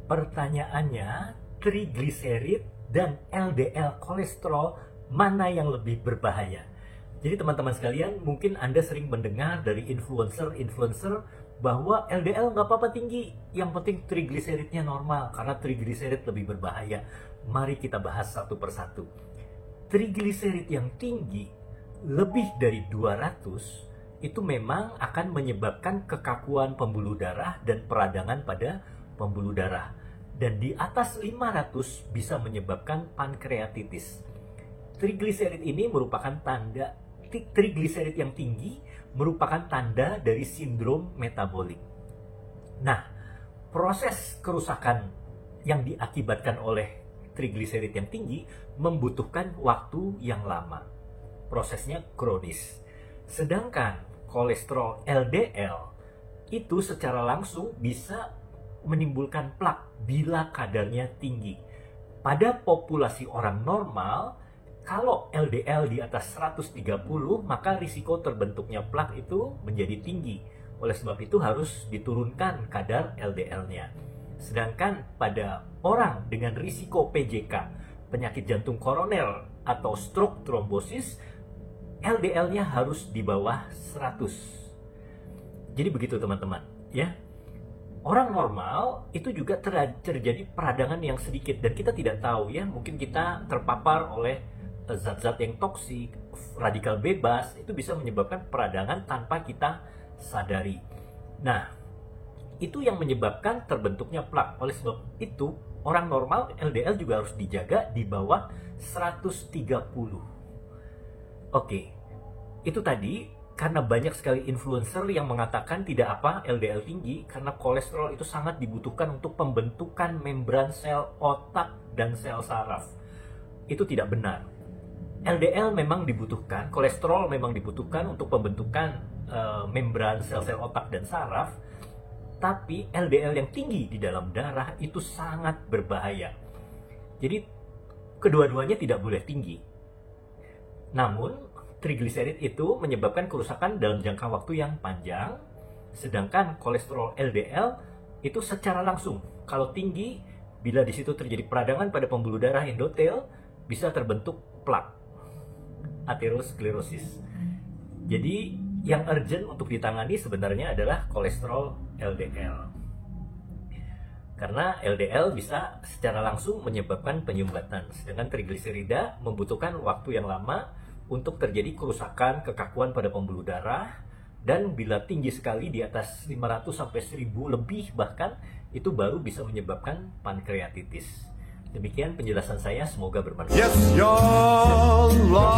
Pertanyaannya, trigliserid dan LDL kolesterol mana yang lebih berbahaya? Jadi teman-teman sekalian, mungkin Anda sering mendengar dari influencer bahwa LDL nggak apa-apa tinggi, yang penting trigliseridnya normal, karena trigliserid lebih berbahaya. Mari kita bahas satu persatu. Trigliserid yang tinggi, lebih dari 200, itu memang akan menyebabkan kekakuan pembuluh darah dan peradangan pada pembuluh darah. Dan di atas 500 bisa menyebabkan pankreatitis. Trigliserid ini merupakan tanda, trigliserid yang tinggi merupakan tanda dari sindrom metabolik. Nah, proses kerusakan yang diakibatkan oleh trigliserid yang tinggi membutuhkan waktu yang lama. Prosesnya kronis. Sedangkan kolesterol LDL itu secara langsung bisa menimbulkan plak bila kadarnya tinggi. Pada populasi orang normal, kalau LDL di atas 130, maka risiko terbentuknya plak itu menjadi tinggi. Oleh sebab itu harus diturunkan kadar LDL-nya. Sedangkan pada orang dengan risiko PJK, penyakit jantung koroner atau stroke trombosis, LDL-nya harus di bawah 100. Jadi begitu teman-teman, ya. Orang normal itu juga terjadi peradangan yang sedikit dan kita tidak tahu, ya, mungkin kita terpapar oleh zat-zat yang toksik, radikal bebas, itu bisa menyebabkan peradangan tanpa kita sadari. Nah, itu yang menyebabkan terbentuknya plak. Oleh sebab itu, orang normal LDL juga harus dijaga di bawah 130. Oke, itu tadi. Karena banyak sekali influencer yang mengatakan tidak apa LDL tinggi, karena kolesterol itu sangat dibutuhkan untuk pembentukan membran sel otak dan sel saraf. Itu tidak benar. LDL memang dibutuhkan, kolesterol memang dibutuhkan untuk pembentukan membran sel-sel otak dan saraf, tapi LDL yang tinggi di dalam darah itu sangat berbahaya. Jadi kedua-duanya tidak boleh tinggi. Namun trigliserid itu menyebabkan kerusakan dalam jangka waktu yang panjang, sedangkan kolesterol LDL itu secara langsung, kalau tinggi, bila di situ terjadi peradangan pada pembuluh darah endotel, bisa terbentuk plak, aterosklerosis. Jadi yang urgent untuk ditangani sebenarnya adalah kolesterol LDL. Karena LDL bisa secara langsung menyebabkan penyumbatan, sedangkan trigliserida membutuhkan waktu yang lama untuk terjadi kerusakan, kekakuan pada pembuluh darah, dan bila tinggi sekali di atas 500 sampai 1000 lebih bahkan, itu baru bisa menyebabkan pankreatitis. Demikian penjelasan saya, semoga bermanfaat. Yes, your love.